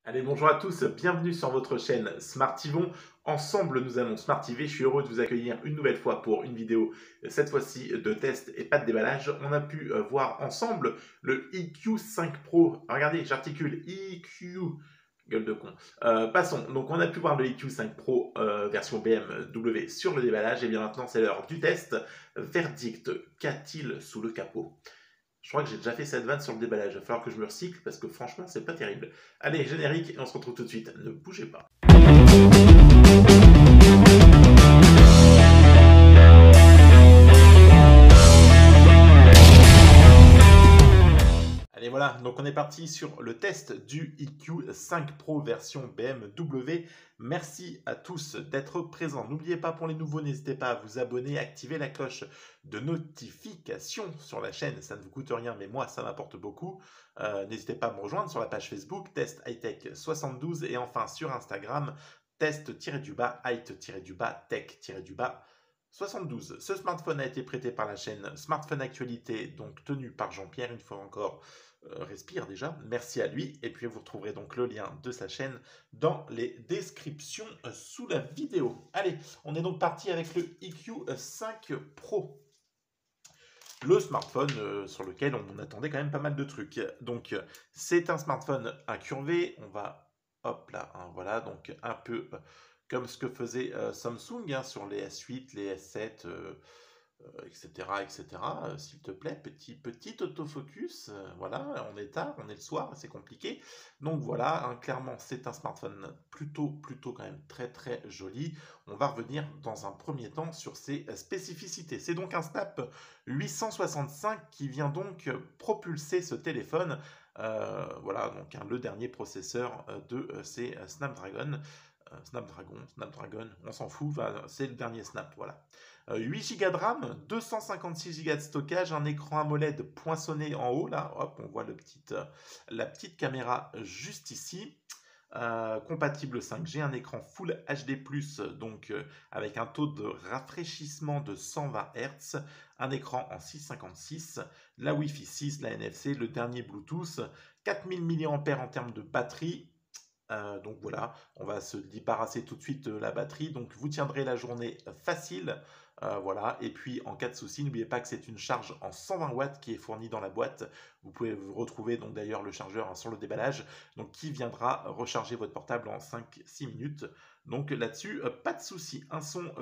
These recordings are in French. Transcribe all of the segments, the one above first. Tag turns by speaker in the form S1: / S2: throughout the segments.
S1: Allez, bonjour à tous, bienvenue sur votre chaîne Smartivon. Ensemble, nous allons Smartiver. Je suis heureux de vous accueillir une nouvelle fois pour une vidéo, cette fois-ci de test et pas de déballage. On a pu voir ensemble le EQ5 Pro. Regardez, j'articule EQ, gueule de con. Passons, donc on a pu voir le EQ5 Pro version BMW sur le déballage. Et bien maintenant, c'est l'heure du test. Verdict, qu'a-t-il sous le capot? Je crois que j'ai déjà fait cette vanne sur le déballage. Il va falloir que je me recycle parce que franchement, c'est pas terrible. Allez, générique, et on se retrouve tout de suite. Ne bougez pas. Allez, voilà, donc on est parti sur le test du EQ5 Pro version BMW. Merci à tous d'être présents. N'oubliez pas, pour les nouveaux, n'hésitez pas à vous abonner, activer la cloche de notification sur la chaîne. Ça ne vous coûte rien, mais moi, ça m'apporte beaucoup. N'hésitez pas à me rejoindre sur la page Facebook, Test Hightech 72, et enfin sur Instagram, Test-Height-Tech-72. 72. Ce smartphone a été prêté par la chaîne Smartphone Actualité, donc tenue par Jean-Pierre, une fois encore. Respire déjà, merci à lui, et puis vous retrouverez donc le lien de sa chaîne dans les descriptions sous la vidéo. Allez, on est donc parti avec le EQ5 Pro, le smartphone sur lequel on attendait quand même pas mal de trucs. Donc c'est un smartphone incurvé, on va, hop là, hein, voilà, donc un peu comme ce que faisait Samsung hein, sur les S8, les S7, etc., etc. S'il te plaît, petit autofocus. Voilà, on est tard, on est le soir, c'est compliqué. Donc voilà, hein, clairement, c'est un smartphone plutôt quand même très joli. On va revenir dans un premier temps sur ses spécificités. C'est donc un Snap 865 qui vient donc propulser ce téléphone. Voilà, donc hein, le dernier processeur de ces Snapdragon. Snapdragon, on s'en fout, c'est le dernier Snap, voilà. 8 Go de RAM, 256 Go de stockage, un écran AMOLED poinçonné en haut, là, hop, on voit la petite caméra juste ici. Compatible 5G, un écran Full HD+, donc avec un taux de rafraîchissement de 120 Hz, un écran en 656, la Wi-Fi 6, la NFC, le dernier Bluetooth, 4000 mAh en termes de batterie. Donc voilà, on va se débarrasser tout de suite de la batterie. Donc vous tiendrez la journée facile. Voilà, et puis en cas de souci, n'oubliez pas que c'est une charge en 120 watts qui est fournie dans la boîte. Vous pouvez vous retrouver donc d'ailleurs le chargeur hein, sur le déballage, donc qui viendra recharger votre portable en 5-6 minutes. Donc là-dessus, pas de souci. Un son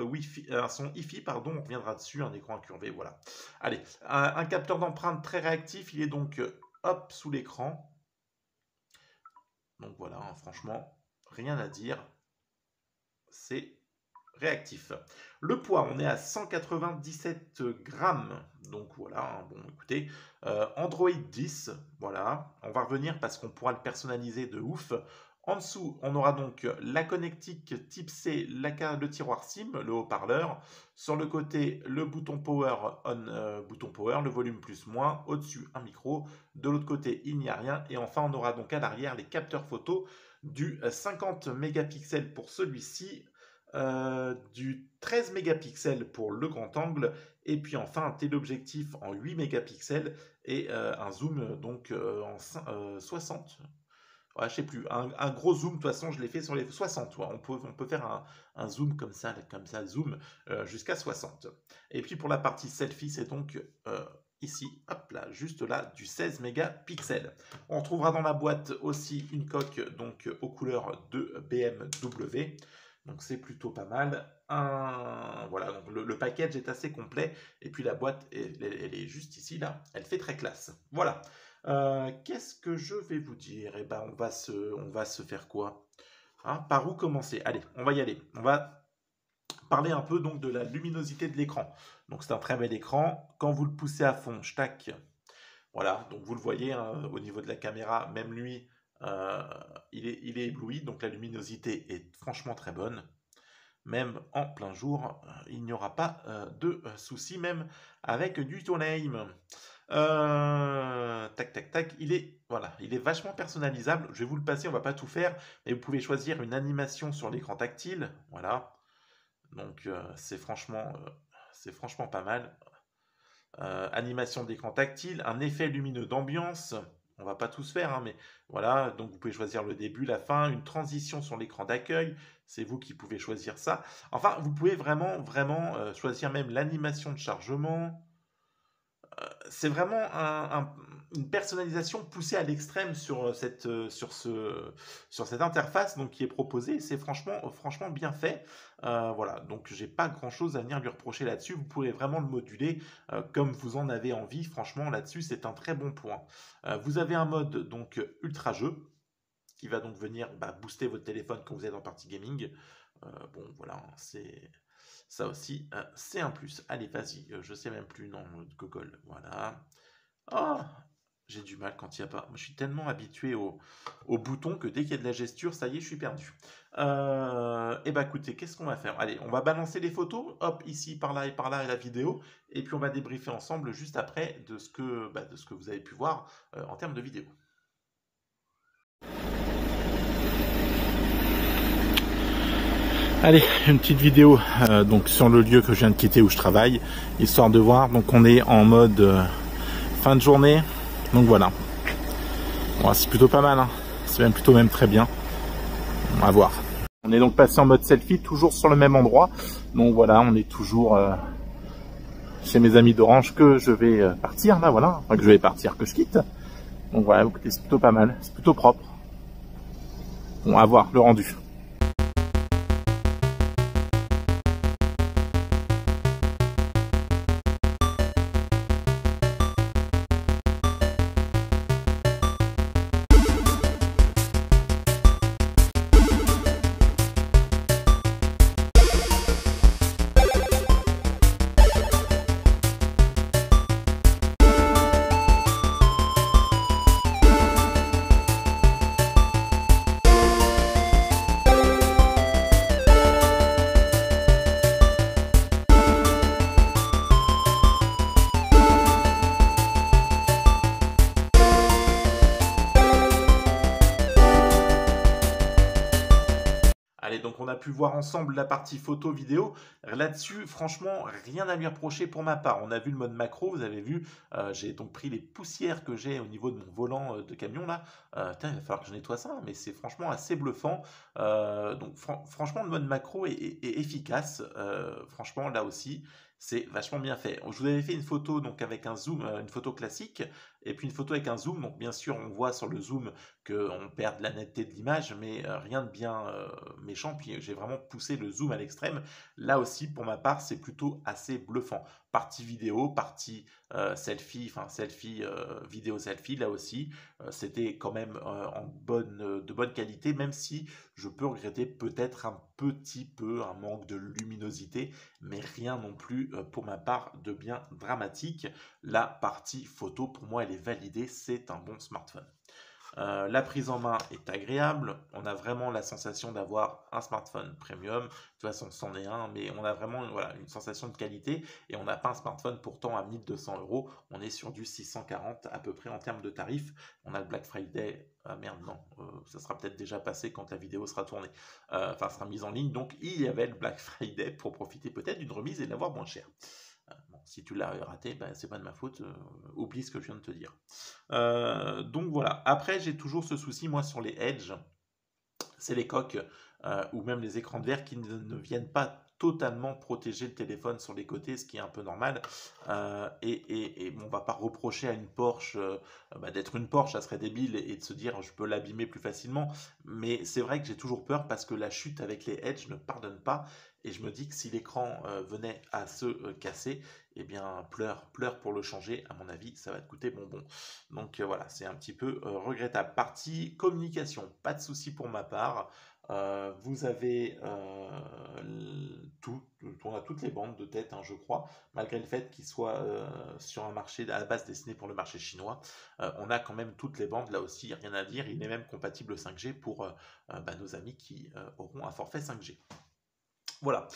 S1: un son hi-fi, pardon, on reviendra dessus, un écran incurvé, voilà. Allez, un capteur d'empreinte très réactif, il est donc hop sous l'écran. Donc voilà, hein, franchement, rien à dire. C'est réactif. Le poids, on est à 197 grammes. Donc voilà, hein, bon écoutez, Android 10, voilà. On va revenir parce qu'on pourra le personnaliser de ouf. En dessous, on aura donc la connectique type C, le tiroir SIM, le haut-parleur. Sur le côté, le bouton power on, bouton power, le volume plus moins. Au-dessus, un micro. De l'autre côté, il n'y a rien. Et enfin, on aura donc à l'arrière les capteurs photo du 50 mégapixels pour celui-ci, du 13 mégapixels pour le grand angle, et puis enfin un téléobjectif en 8 mégapixels et un zoom donc en 60. Ouais, je sais plus, un gros zoom, de toute façon je l'ai fait sur les 60, ouais. On peut faire un zoom comme ça, zoom jusqu'à 60. Et puis pour la partie selfie, c'est donc ici, hop là, juste là, du 16 mégapixels. On retrouvera dans la boîte aussi une coque donc aux couleurs de BMW. Donc c'est plutôt pas mal. Voilà, donc le package est assez complet. Et puis la boîte, elle est juste ici, là. Elle fait très classe. Voilà. Qu'est-ce que je vais vous dire? Eh ben, on va se faire quoi? Hein, par où commencer? Allez, on va y aller. On va parler un peu donc de la luminosité de l'écran. Donc c'est un très bel écran. Quand vous le poussez à fond, tac. Voilà, donc vous le voyez hein, au niveau de la caméra, même lui, il est ébloui. Donc la luminosité est franchement très bonne. Même en plein jour, il n'y aura pas de souci, même avec du Toname. Tac, voilà, il est vachement personnalisable. Je vais vous le passer, on va pas tout faire, mais vous pouvez choisir une animation sur l'écran tactile. Voilà, donc c'est franchement pas mal. Animation d'écran tactile, un effet lumineux d'ambiance. On va pas tous faire, hein, mais voilà, donc vous pouvez choisir le début, la fin, une transition sur l'écran d'accueil, c'est vous qui pouvez choisir ça. Enfin, vous pouvez vraiment choisir même l'animation de chargement. C'est vraiment une personnalisation poussée à l'extrême sur sur cette interface donc, qui est proposée. C'est franchement bien fait. Voilà, donc j'ai pas grand chose à venir lui reprocher là-dessus. Vous pourrez vraiment le moduler comme vous en avez envie. Franchement, là-dessus, c'est un très bon point. Vous avez un mode donc ultra jeu qui va donc venir booster votre téléphone quand vous êtes en partie gaming. Bon, voilà, c'est ça aussi, c'est un plus. Allez, vas-y, je sais même plus, non, Google, voilà. Oh, j'ai du mal quand il n'y a pas. Moi, je suis tellement habitué au bouton que dès qu'il y a de la gesture, ça y est, je suis perdu. Et bah écoutez, qu'est-ce qu'on va faire? Allez, on va balancer les photos, hop, ici, par là et la vidéo, et puis on va débriefer ensemble juste après de ce que vous avez pu voir en termes de vidéo. Allez, une petite vidéo donc sur le lieu que je viens de quitter où je travaille, histoire de voir. Donc on est en mode fin de journée, donc voilà. Bon, c'est plutôt pas mal, hein. C'est même plutôt très bien. On va voir. On est donc passé en mode selfie, toujours sur le même endroit. Donc voilà, on est toujours chez mes amis d'Orange que je vais partir là, voilà. Enfin que je vais partir, que je quitte. Donc voilà, écoutez, c'est plutôt pas mal, c'est plutôt propre. Bon, à voir le rendu. Allez, donc on a pu voir ensemble la partie photo vidéo. Là-dessus, franchement, rien à lui reprocher pour ma part. On a vu le mode macro, vous avez vu, j'ai donc pris les poussières que j'ai au niveau de mon volant de camion là. Putain, il va falloir que je nettoie ça, hein, mais c'est franchement assez bluffant. Donc franchement, le mode macro est efficace. Franchement, là aussi, c'est vachement bien fait. Je vous avais fait une photo donc avec un zoom, une photo classique, et puis une photo avec un zoom. Donc bien sûr, on voit sur le zoom qu'on perd de la netteté de l'image, mais rien de bien méchant. Puis j'ai vraiment poussé le zoom à l'extrême. Là aussi, pour ma part, c'est plutôt assez bluffant. Partie vidéo, partie selfie, enfin selfie, vidéo selfie, là aussi, c'était quand même de bonne qualité, même si je peux regretter peut-être un petit peu un manque de luminosité, mais rien non plus pour ma part de bien dramatique. La partie photo, pour moi, elle est validée, c'est un bon smartphone. La prise en main est agréable, on a vraiment la sensation d'avoir un smartphone premium, de toute façon c'en est un, mais on a vraiment voilà, une sensation de qualité, et on n'a pas un smartphone pourtant à 1200 €, on est sur du 640 à peu près en termes de tarifs. On a le Black Friday, ah merde non, ça sera peut-être déjà passé quand la vidéo sera tournée, enfin sera mise en ligne, donc il y avait le Black Friday pour profiter peut-être d'une remise et de l'avoir moins cher. Bon, si tu l'as raté, c'est pas de ma faute, oublie ce que je viens de te dire. Donc voilà, après j'ai toujours ce souci moi sur les Edge, c'est les coques ou même les écrans de verre qui ne viennent pas totalement protéger le téléphone sur les côtés, ce qui est un peu normal. Et bon, on va pas reprocher à une Porsche d'être une Porsche, ça serait débile, et de se dire je peux l'abîmer plus facilement. Mais c'est vrai que j'ai toujours peur parce que la chute avec les Edge ne pardonne pas. Et je me dis que si l'écran venait à se casser, eh bien pleure pour le changer. À mon avis, ça va te coûter bonbon. Donc voilà, c'est un petit peu regrettable. Partie communication, pas de souci pour ma part. Vous avez on a toutes les bandes de tête, hein, je crois, malgré le fait qu'il soit sur un marché à la base destiné pour le marché chinois. On a quand même toutes les bandes, là aussi, rien à dire. Il est même compatible 5G pour nos amis qui auront un forfait 5G. Voilà,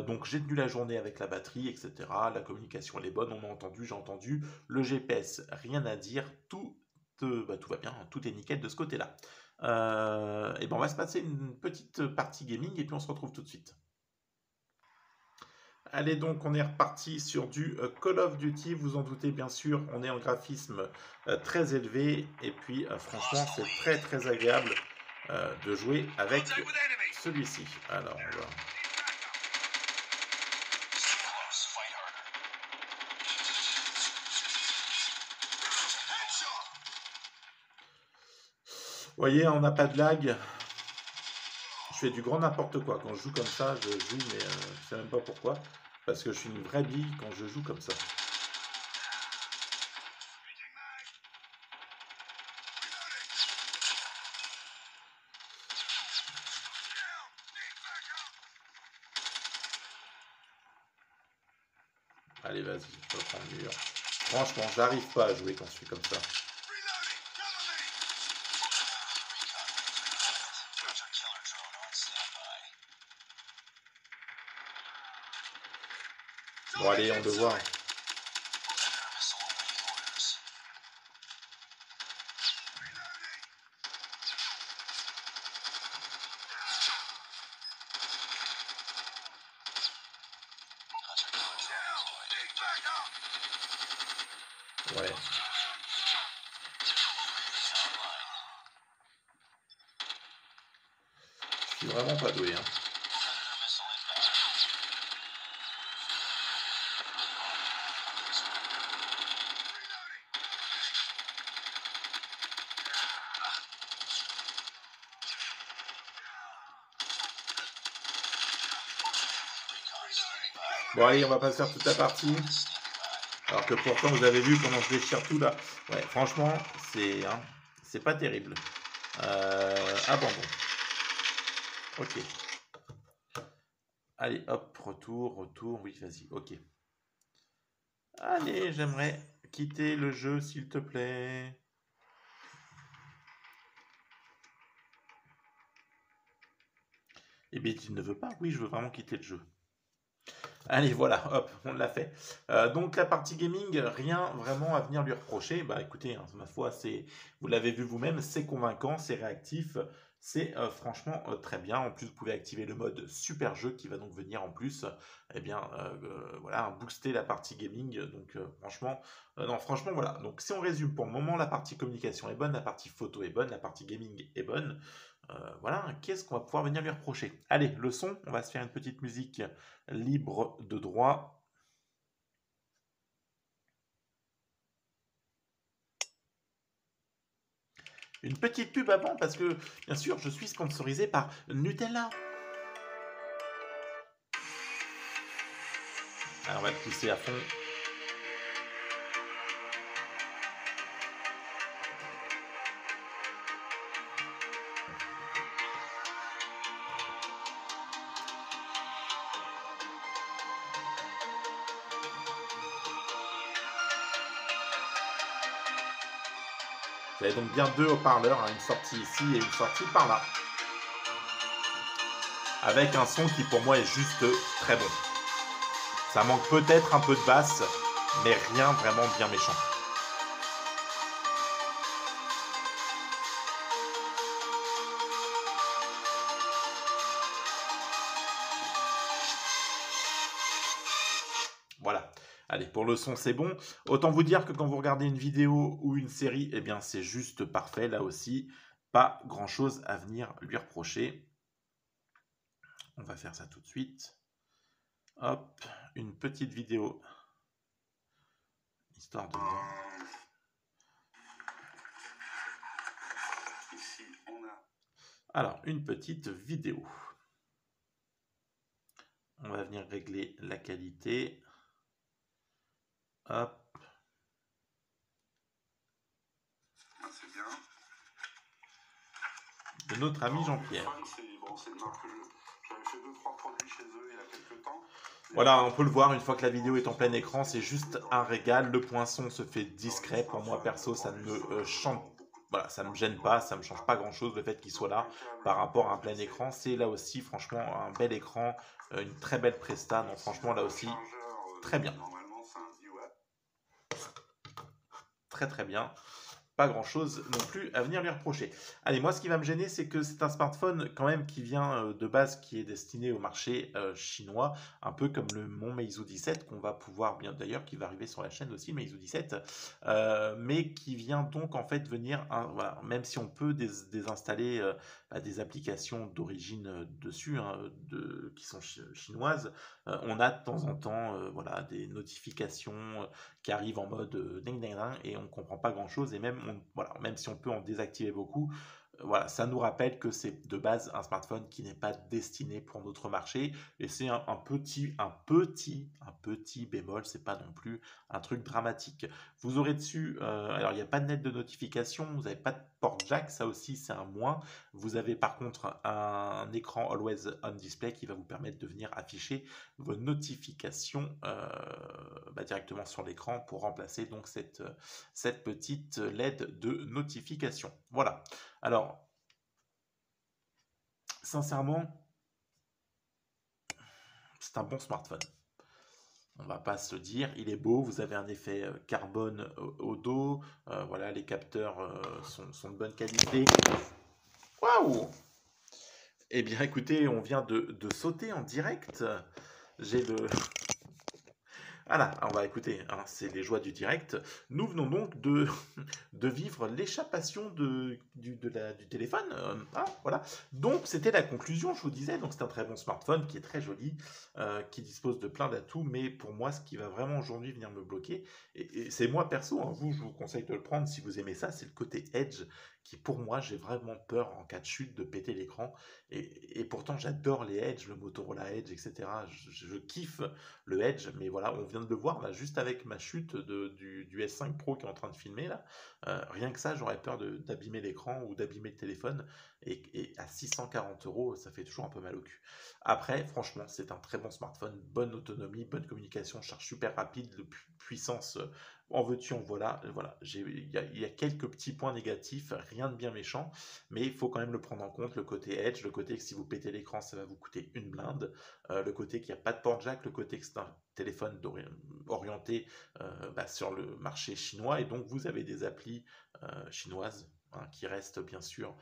S1: donc j'ai tenu la journée avec la batterie, etc. La communication elle est bonne, on a entendu, j'ai entendu. Le GPS, rien à dire, tout va bien, tout est nickel de ce côté-là. Et ben on va se passer une petite partie gaming et puis on se retrouve tout de suite. Allez donc, on est reparti sur du Call of Duty. Vous en doutez bien sûr, on est en graphisme très élevé. Et puis franchement, c'est très très agréable de jouer avec celui-ci. Alors, on va... Vous voyez, on n'a pas de lag. Je fais du grand n'importe quoi. Quand je joue comme ça, je joue, mais je sais même pas pourquoi. Parce que je suis une vraie bille quand je joue comme ça. Allez, vas-y, je reprends le mur. Franchement, j'arrive pas à jouer quand je suis comme ça. Bon, allez, on le voit. Ouais. Je suis vraiment pas doué, hein. Bon, allez, on va pas se faire toute la partie. Alors que pourtant, vous avez vu comment je déchire tout là. Ouais, franchement, c'est pas terrible. Abandon. Ok. Allez, hop, retour. Oui, vas-y, ok. Allez, j'aimerais quitter le jeu, s'il te plaît. Eh bien, tu ne veux pas? Oui, je veux vraiment quitter le jeu. Allez, voilà, hop, on l'a fait. Donc la partie gaming, rien vraiment à venir lui reprocher. Bah écoutez, hein, ma foi, vous l'avez vu vous-même, c'est convaincant, c'est réactif, c'est franchement très bien. En plus, vous pouvez activer le mode super jeu qui va donc venir en plus, eh bien, voilà, booster la partie gaming. Donc franchement, non, franchement, voilà. Donc si on résume pour le moment, la partie communication est bonne, la partie photo est bonne, la partie gaming est bonne. Voilà, qu'est-ce qu'on va pouvoir venir lui reprocher? Allez, le son, on va se faire une petite musique libre de droit. Une petite pub avant parce que, bien sûr, je suis sponsorisé par Nutella. Alors, on va le pousser à fond. Vous avez donc bien deux haut-parleurs, hein, une sortie ici et une sortie par là. Avec un son qui pour moi est juste très bon. Ça manque peut-être un peu de basse, mais rien vraiment bien méchant. Voilà. Allez, pour le son, c'est bon. Autant vous dire que quand vous regardez une vidéo ou une série, eh bien, c'est juste parfait. Là aussi, pas grand-chose à venir lui reprocher. On va faire ça tout de suite. Hop, une petite vidéo. Histoire de... Ici, on a... Alors, une petite vidéo. On va venir régler la qualité. Hop. C'est bien. De notre ami Jean-Pierre. Voilà, on peut le voir une fois que la vidéo est en plein écran, c'est juste un régal. Le poinçon se fait discret. Pour moi, perso, ça ne me voilà, ça ne me gêne pas, ça ne me change pas grand-chose le fait qu'il soit là par rapport à un plein écran. C'est là aussi, franchement, un bel écran, une très belle presta. Donc, franchement, là aussi, très bien. Très, très bien. pas grand-chose non plus à venir lui reprocher. Allez, moi, ce qui va me gêner, c'est que c'est un smartphone quand même qui vient de base, qui est destiné au marché chinois, un peu comme le Mon Meizu 17, qu'on va pouvoir, bien d'ailleurs, qui va arriver sur la chaîne aussi, Meizu 17, mais qui vient donc en fait venir, voilà, même si on peut désinstaller des applications d'origine dessus, hein, qui sont chinoises, on a de temps en temps voilà, des notifications qui arrivent en mode ding ding ding et on ne comprend pas grand chose. Et même, voilà, même si on peut en désactiver beaucoup, voilà, ça nous rappelle que c'est de base un smartphone qui n'est pas destiné pour notre marché. Et c'est un petit bémol, c'est pas non plus un truc dramatique. Vous aurez dessus, alors il n'y a pas de net de notification, vous n'avez pas de port jack, ça aussi c'est un moins. Vous avez par contre un écran Always On Display qui va vous permettre de venir afficher vos notifications directement sur l'écran pour remplacer donc cette petite LED de notification. Voilà. Alors, sincèrement, c'est un bon smartphone. On va pas se le dire, il est beau, vous avez un effet carbone au dos, voilà, les capteurs sont de bonne qualité. Waouh! Eh bien écoutez, on vient de sauter en direct. J'ai le... Voilà, on va écouter, hein, c'est les joies du direct. Nous venons donc de vivre l'échappation du téléphone. Voilà. Donc c'était la conclusion, je vous disais. Donc c'est un très bon smartphone qui est très joli, qui dispose de plein d'atouts. Mais pour moi, ce qui va vraiment aujourd'hui venir me bloquer, et c'est moi perso, hein, je vous conseille de le prendre si vous aimez ça, c'est le côté Edge qui pour moi, j'ai vraiment peur en cas de chute de péter l'écran. Et pourtant, j'adore les Edge, le Motorola Edge, etc. Je kiffe le Edge, mais voilà, on vient de le voir là, juste avec ma chute du S5 Pro qui est en train de filmer là. Rien que ça, j'aurais peur d'abîmer l'écran ou d'abîmer le téléphone. Et à 640 €, ça fait toujours un peu mal au cul. Après, franchement, c'est un très bon smartphone, bonne autonomie, bonne communication, charge super rapide, puissance. En veux-tu, en voilà. Voilà. Il y a quelques petits points négatifs, rien de bien méchant, mais il faut quand même le prendre en compte, le côté Edge, le côté que si vous pétez l'écran, ça va vous coûter une blinde, le côté qu'il n'y a pas de port jack, le côté que c'est un téléphone orienté sur le marché chinois, et donc vous avez des applis chinoises qui restent bien sûr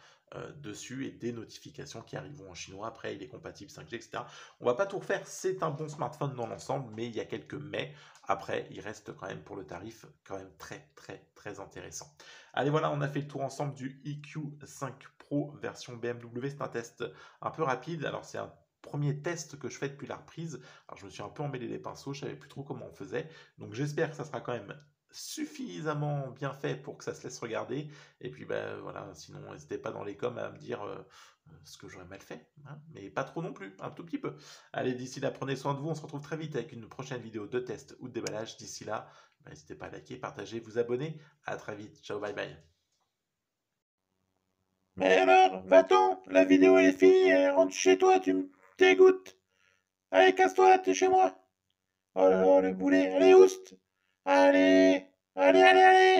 S1: dessus, et des notifications qui arriveront en chinois. Après, il est compatible 5G, etc. On va pas tout refaire, c'est un bon smartphone dans l'ensemble, mais il y a quelques mais. Après, il reste quand même pour le tarif quand même très très très intéressant. Allez, voilà, on a fait le tour ensemble du iQ5 Pro version BMW. C'est un test un peu rapide. Alors c'est un premier test que je fais depuis la reprise. Alors je me suis un peu emmêlé les pinceaux, je savais plus trop comment on faisait. Donc j'espère que ça sera quand même suffisamment bien fait pour que ça se laisse regarder. Et puis voilà, sinon n'hésitez pas dans les coms à me dire ce que j'aurais mal fait, hein, mais pas trop non plus, un tout petit peu. Allez, d'ici là, prenez soin de vous, on se retrouve très vite avec une prochaine vidéo de test ou de déballage. D'ici là, n'hésitez pas à liker, partager, vous abonner. À très vite, ciao, bye bye.
S2: Mais alors, va-t'en, la vidéo elle est finie, rentre chez toi, tu me dégoûtes. Allez, casse-toi, t'es chez moi. Oh là là, le boulet, allez, oust. Allez, allez, allez, allez.